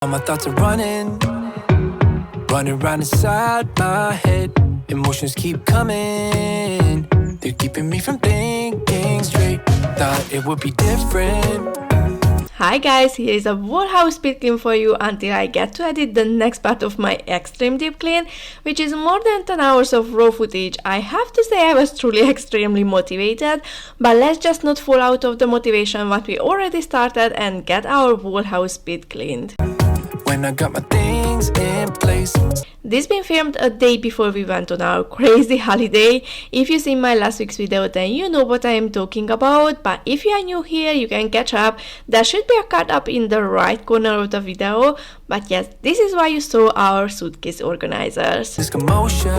All my thoughts are running round inside my head. Emotions keep coming, they're keeping me from thinking straight. Thought it would be different. Hi guys, here is a whole house speed clean for you until I get to edit the next part of my extreme deep clean, which is more than 10 hours of raw footage. I have to say I was truly extremely motivated, but let's just not fall out of the motivation what we already started and get our whole house speed cleaned. When I got my things in place. This been filmed a day before we went on our crazy holiday. If you seen my last week's video, then you know what I am talking about, but if you are new here, you can catch up. There should be a card up in the right corner of the video, but yes, this is why you saw our suitcase organizers. This commotion.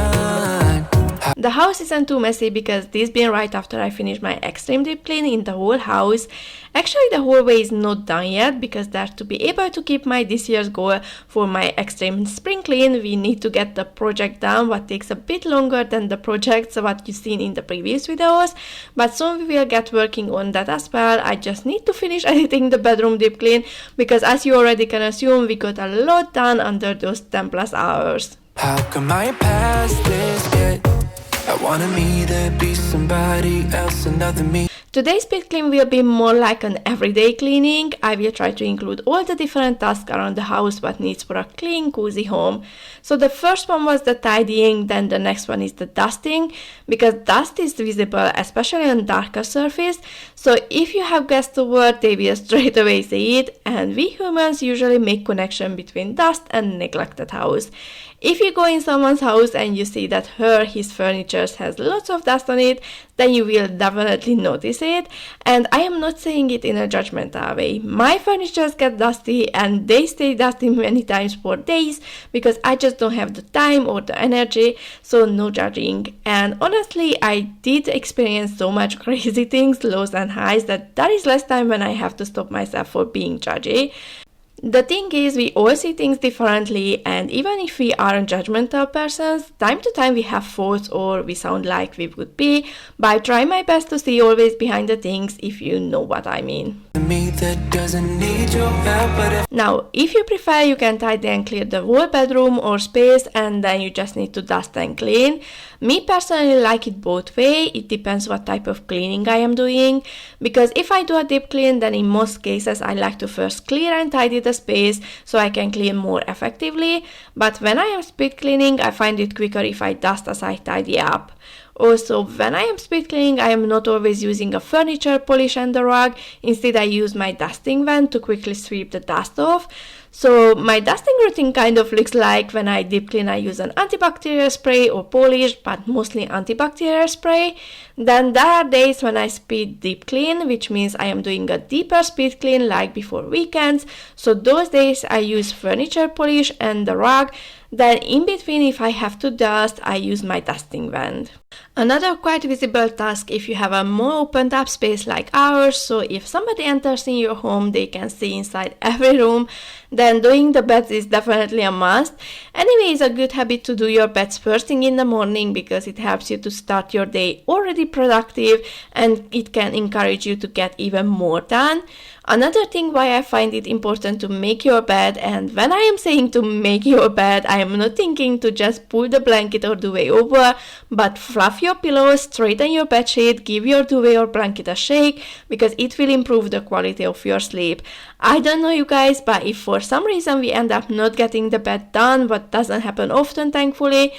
The house isn't too messy because this been right after I finished my extreme deep clean in the whole house. Actually, the hallway is not done yet because there, to be able to keep my this year's goal for my extreme spring clean, we need to get the project done, what takes a bit longer than the projects what you've seen in the previous videos, but soon we will get working on that as well. I just need to finish editing the bedroom deep clean because, as you already can assume, we got a lot done under those 10 plus hours. How come I ain't past this yet? I wanted me to be somebody else, another me. Today's speed clean will be more like an everyday cleaning. I will try to include all the different tasks around the house what needs for a clean, cozy home. So the first one was the tidying, then the next one is the dusting, because dust is visible, especially on darker surface. So if you have guests over, they will straight away see it, and we humans usually make connection between dust and neglected house. If you go in someone's house and you see that his furniture has lots of dust on it, then you will definitely notice it. And I am not saying it in a judgmental way. My furniture get dusty and they stay dusty many times for days because I just don't have the time or the energy, so no judging. And honestly, I did experience so much crazy things, lows and highs, that there is less time when I have to stop myself for being judgy. The thing is, we all see things differently, and even if we aren't judgmental persons, time to time we have faults or we sound like we would be, but I try my best to see always behind the things, if you know what I mean. Now, if you prefer, you can tidy and clear the whole bedroom or space, and then you just need to dust and clean. Me personally like it both way. It depends what type of cleaning I am doing, because if I do a deep clean, then in most cases I like to first clear and tidy the space so I can clean more effectively, but when I am speed cleaning, I find it quicker if I dust as I tidy up. Also, when I am speed cleaning, I am not always using a furniture polish and a rug. Instead, I use my dusting wand to quickly sweep the dust off. So my dusting routine kind of looks like: when I deep clean, I use an antibacterial spray or polish, but mostly antibacterial spray. Then there are days when I speed deep clean, which means I am doing a deeper speed clean like before weekends. So those days I use furniture polish and the rug. Then in between, if I have to dust, I use my dusting wand. Another quite visible task if you have a more opened up space like ours, so if somebody enters in your home, they can see inside every room, then doing the beds is definitely a must. Anyway, it's a good habit to do your beds first thing in the morning because it helps you to start your day already productive and it can encourage you to get even more done. Another thing why I find it important to make your bed, and when I am saying to make your bed, I am not thinking to just pull the blanket or duvet over, but fluff your pillows, straighten your bedsheet, give your duvet or blanket a shake, because it will improve the quality of your sleep. I don't know you guys, but if for some reason we end up not getting the bed done, what doesn't happen often thankfully,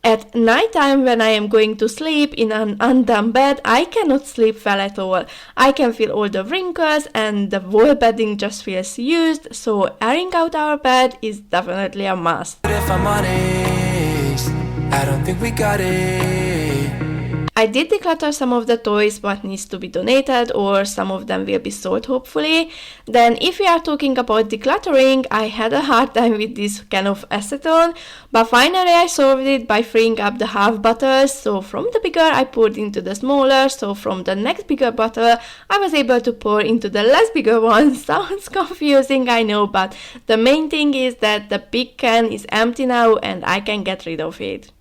at night time when I am going to sleep in an undone bed, I cannot sleep well at all. I can feel all the wrinkles and the wall bedding just feels used, so airing out our bed is definitely a must. If I'm honest, I don't think we got it. I did declutter some of the toys what needs to be donated, or some of them will be sold hopefully. Then if we are talking about decluttering, I had a hard time with this kind of acetone, but finally I solved it by freeing up the half bottles. So from the bigger I poured into the smaller, so from the next bigger bottle I was able to pour into the less bigger one. Sounds confusing, I know, but the main thing is that the big can is empty now and I can get rid of it.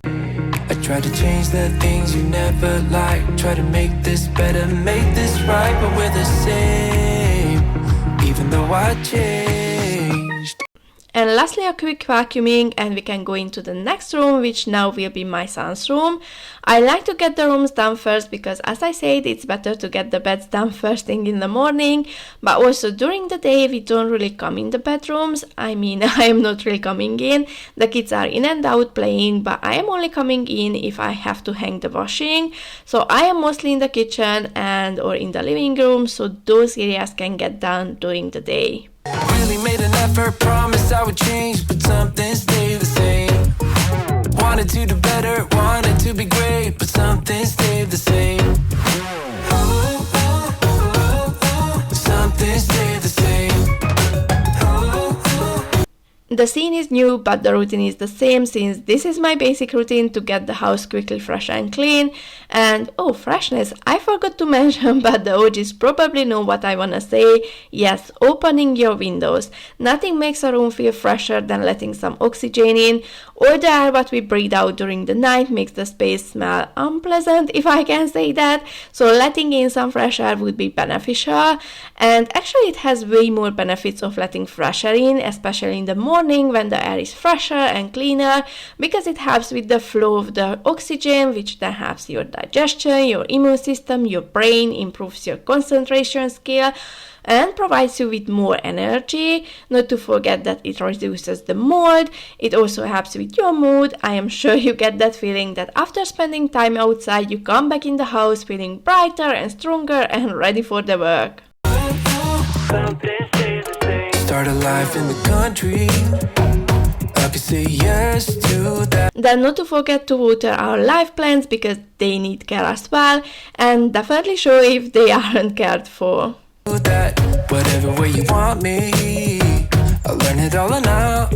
I try to change the things you never liked. Try to make this better, make this right, but we're the same, even though I changed. And lastly, a quick vacuuming, and we can go into the next room, which now will be my son's room. I like to get the rooms done first because, as I said, it's better to get the beds done first thing in the morning, but also during the day we don't really come in the bedrooms. I mean, I am not really coming in. The kids are in and out playing, but I am only coming in if I have to hang the washing. So I am mostly in the kitchen and or in the living room, so those areas can get done during the day. Really made an effort, promised I would change, but something stayed the same. Wanted to do better, wanted to be great, but something stayed the same. Something stayed the same. The scene is new, but the routine is the same, since this is my basic routine to get the house quickly fresh and clean. And oh, freshness, I forgot to mention, but the OGs probably know what I wanna say. Yes, opening your windows. Nothing makes a room feel fresher than letting some oxygen in. All the air what we breathe out during the night makes the space smell unpleasant, if I can say that. So letting in some fresh air would be beneficial. And actually it has way more benefits of letting fresh air in, especially in the morning when the air is fresher and cleaner, because it helps with the flow of the oxygen, which then helps your digestion, your immune system, your brain, improves your concentration skill, and provides you with more energy. Not to forget that it reduces the mold. It also helps with your mood. I am sure you get that feeling that after spending time outside, you come back in the house feeling brighter and stronger and ready for the work. Start a life in the country. I can say yes to that. Then not to forget to water our life plants because they need care as well, and definitely show if they aren't cared for. That whatever way you want me, I'll learn it all and I'll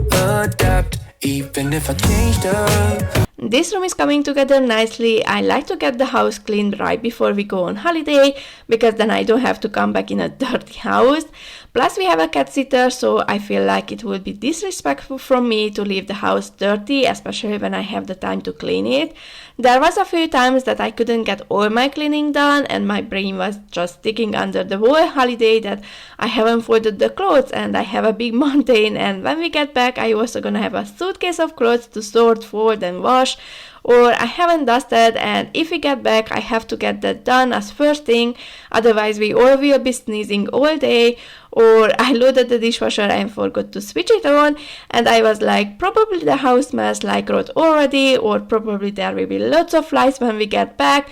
adapt, even if I changed up. This room is coming together nicely. I like to get the house cleaned right before we go on holiday, because then I don't have to come back in a dirty house. Plus we have a cat sitter, so I feel like it would be disrespectful from me to leave the house dirty, especially when I have the time to clean it. There was a few times that I couldn't get all my cleaning done, and my brain was just sticking under the whole holiday that I haven't folded the clothes and I have a big mountain, and when we get back I also gonna have a suitcase of clothes to sort, fold and wash, or I haven't dusted, and if we get back I have to get that done as first thing, otherwise we all will be sneezing all day. Or I loaded the dishwasher and forgot to switch it on, and I was like, probably the house smells like rot already, or probably there will be lots of flies when we get back.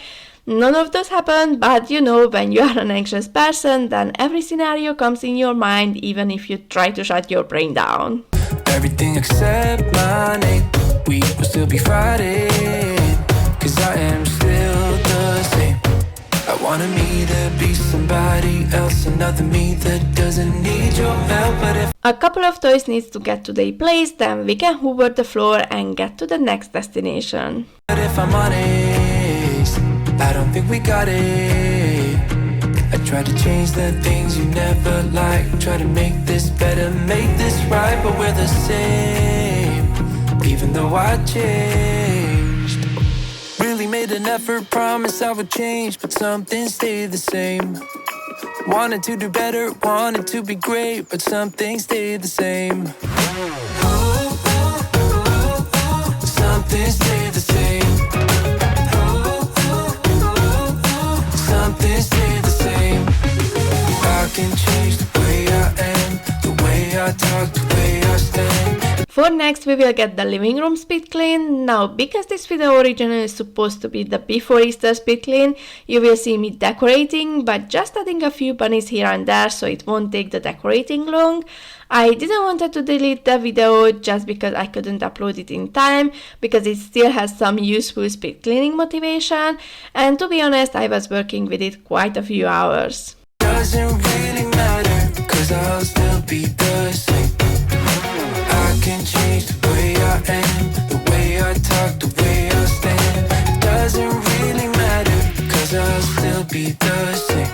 None of those happened, but you know, when you are an anxious person, then every scenario comes in your mind, even if you try to shut your brain down. Everything except my name, we will still be fighting, cause I am still the same. I wanted me to be somebody else, another me that doesn't need your help. But if a couple of toys needs to get to their place, then we can hoover the floor and get to the next destination. I'm honest, I don't think we got it. I try to change the things you never liked, try to make this better, make this right, but we're the same, even though I changed. Really made an effort, promised I would change, but something stayed the same. Wanted to do better, wanted to be great, but something stayed the same. Something stayed the same. Something stayed the same. I can change the way I am, the way I talk, the way I stand. For next, we will get the living room speed clean. Now, because this video originally is supposed to be the before Easter speed clean, you will see me decorating, but just adding a few bunnies here and there, so it won't take the decorating long. I didn't want to delete the video just because I couldn't upload it in time, because it still has some useful speed cleaning motivation, and to be honest, I was working with it quite a few hours. Doesn't really matter, cause I'll still be the same. I can change the way I am, the way I talk, the way I stand. It doesn't really matter, cause I'll still be the same.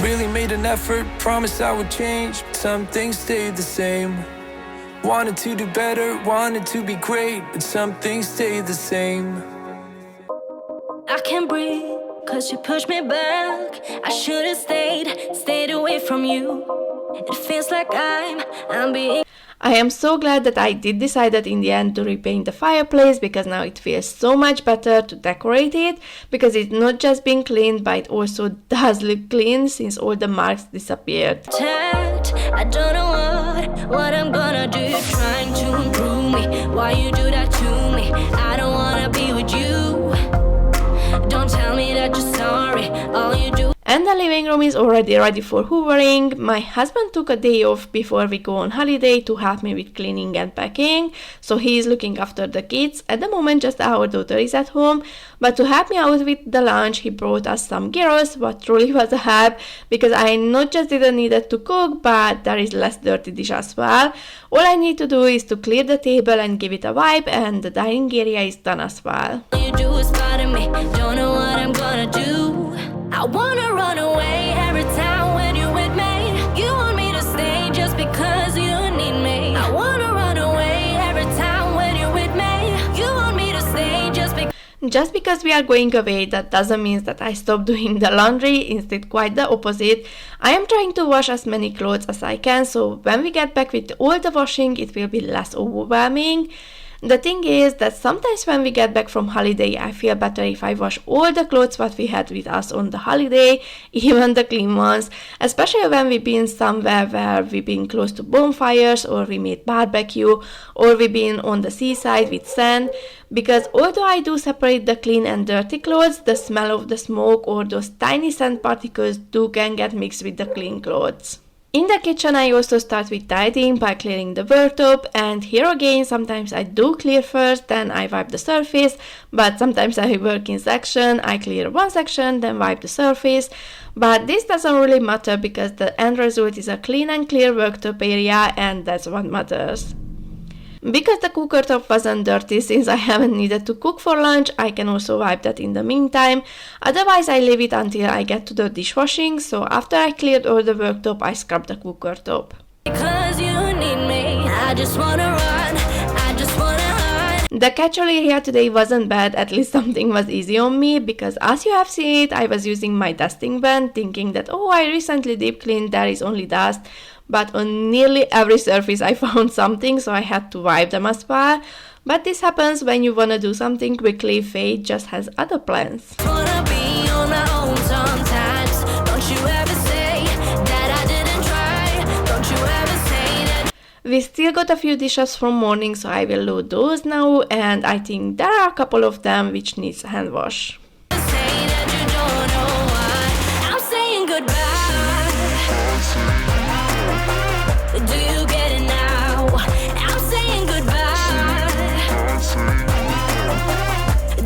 Really made an effort, promised I would change, but some things stayed the same. Wanted to do better, wanted to be great, but some things stayed the same. I can't breathe, cause you pushed me back. I should've stayed away from you. It feels like I'm being... I am so glad that I did decide that in the end to repaint the fireplace, because now it feels so much better to decorate it, because it's not just being cleaned but it also does look clean since all the marks disappeared. I don't know what I'm gonna do. You're trying to improve me. Why you do that to me? I don't wanna be with you. Don't tell me that you're sorry. All you do. And the living room is already ready for hoovering. My husband took a day off before we go on holiday to help me with cleaning and packing, so he is looking after the kids. At the moment just our daughter is at home, but to help me out with the lunch he brought us some gyros, what truly was a help, because I not just didn't need it to cook, but there is less dirty dish as well. All I need to do is to clear the table and give it a wipe, and the dining area is done as well. All you do is bother me. Don't know what I'm gonna do. I wanna run away every time when you're with me. You want me to stay just because you need me. I wanna run away every time when you're with me. You want me to stay just because. Just because we are going away, that doesn't mean that I stop doing the laundry. Instead, quite the opposite. I am trying to wash as many clothes as I can, so when we get back with all the washing, it will be less overwhelming. The thing is that sometimes when we get back from holiday, I feel better if I wash all the clothes what we had with us on the holiday, even the clean ones, especially when we've been somewhere where we've been close to bonfires, or we made barbecue, or we've been on the seaside with sand, because although I do separate the clean and dirty clothes, the smell of the smoke or those tiny sand particles can get mixed with the clean clothes. In the kitchen I also start with tidying by clearing the worktop, and here again sometimes I do clear first, then I wipe the surface, but sometimes I work in section, I clear one section, then wipe the surface, but this doesn't really matter because the end result is a clean and clear worktop area, and that's what matters. Because the cooker top wasn't dirty since I haven't needed to cook for lunch, I can also wipe that in the meantime. Otherwise I leave it until I get to the dishwashing, so after I cleared all the worktop I scrub the cooker top. Because you need me. I just wanna run. I just wanna hide. The catch-all area today wasn't bad, at least something was easy on me, because as you have seen it, I was using my dusting band thinking that I recently deep cleaned, there is only dust. But on nearly every surface I found something, so I had to wipe them as well. But this happens when you wanna do something quickly. Fate just has other plans. Wanna be on my own sometimes. Don't you ever say that I didn't try. Don't you ever say that. We still got a few dishes from morning, so I will load those now, and I think there are a couple of them which needs hand wash. Say that you don't know why I'm saying goodbye. Do you get it now? I'm saying goodbye.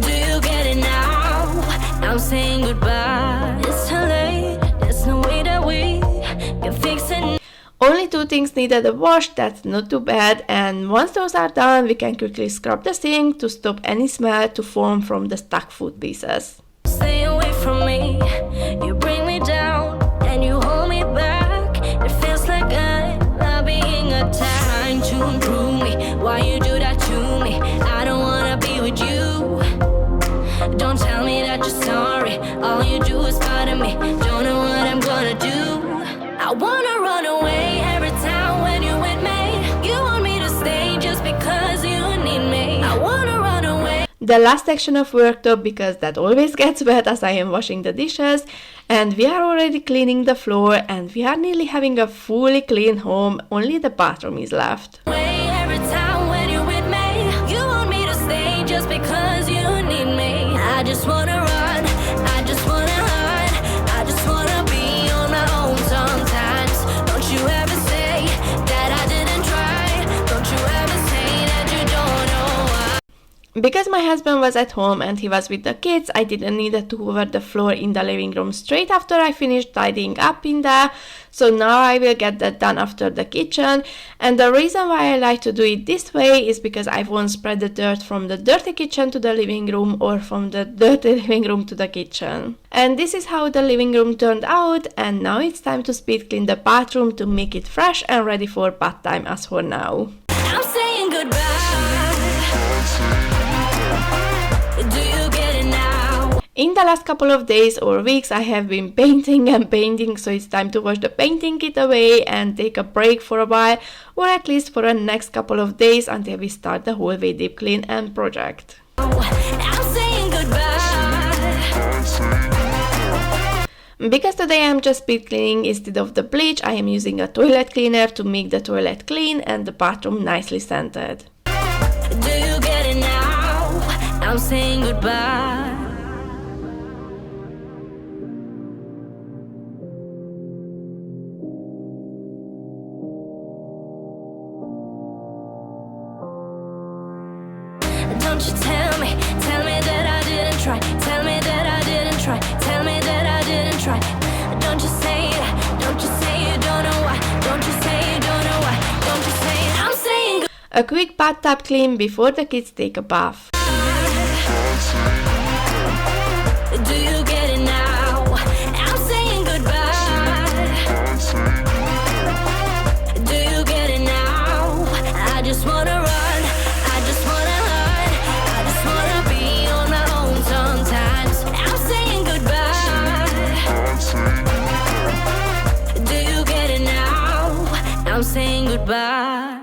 Do you get it now? I'm saying goodbye. It's too late. There's no way that we can fix it. Only 2 things needed a wash, that's not too bad, and once those are done, we can quickly scrub the sink to stop any smell to form from the stuck food pieces. Stay away from me. You bring me down and you hold me back. It feels like I'm not being attacked. Trying to improve me. Why you do that to me? I don't wanna be with you. Don't tell me that you're sorry. All you do is bother me. Don't know what I'm gonna do. I wanna run away every time when you're with me. You want me to stay just because you need me. I wanna run away. The last section of worktop, because that always gets wet as I am washing the dishes, and we are already cleaning the floor, and we are nearly having a fully clean home, only the bathroom is left. Every time when you're with me, you want me to stay just because you need me. I just wanna run, I just wanna hide, I just wanna be on my own sometimes. Don't you ever say that I didn't try. Don't you ever say that you don't know why. Because my husband was at home and he was with the kids, I didn't need to hoover the floor in the living room straight after I finished tidying up in there. So now I will get that done after the kitchen. And the reason why I like to do it this way is because I won't spread the dirt from the dirty kitchen to the living room or from the dirty living room to the kitchen. And this is how the living room turned out, and now it's time to speed clean the bathroom to make it fresh and ready for bath time as for now. I'm saying goodbye. Do you get it now? In the last couple of days or weeks I have been painting and painting, so it's time to wash the painting kit away and take a break for a while, or at least for the next couple of days until we start the hallway deep clean and project. I'm saying goodbye. Because today I'm just speed cleaning instead of the bleach, I am using a toilet cleaner to make the toilet clean and the bathroom nicely scented. Do you get it now? I'm saying goodbye. Don't you tell me that I didn't try. Tell me that I didn't try. Tell me that I didn't try. Don't you say that. Don't you say you don't know why. Don't you say you don't know why. Don't you say it. I'm saying A quick bathtub clean before the kids take a bath. do you get it now? I'm saying goodbye. Do you get it now? I just wanna run. I just wanna run. I just wanna be on my own sometimes. I'm saying goodbye. Do you get it now? I'm saying goodbye.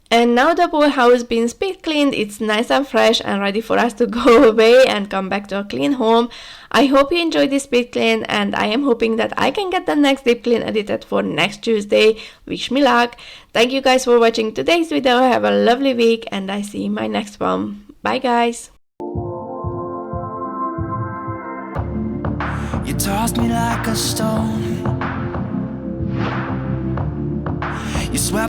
And now the whole house being speed cleaned, it's nice and fresh and ready for us to go away and come back to a clean home. I hope you enjoyed this speed clean, and I am hoping that I can get the next deep clean edited for next Tuesday. Wish me luck. Thank you guys for watching today's video. Have a lovely week and I see you in my next one. Bye guys. You tossed me like a stone. You swept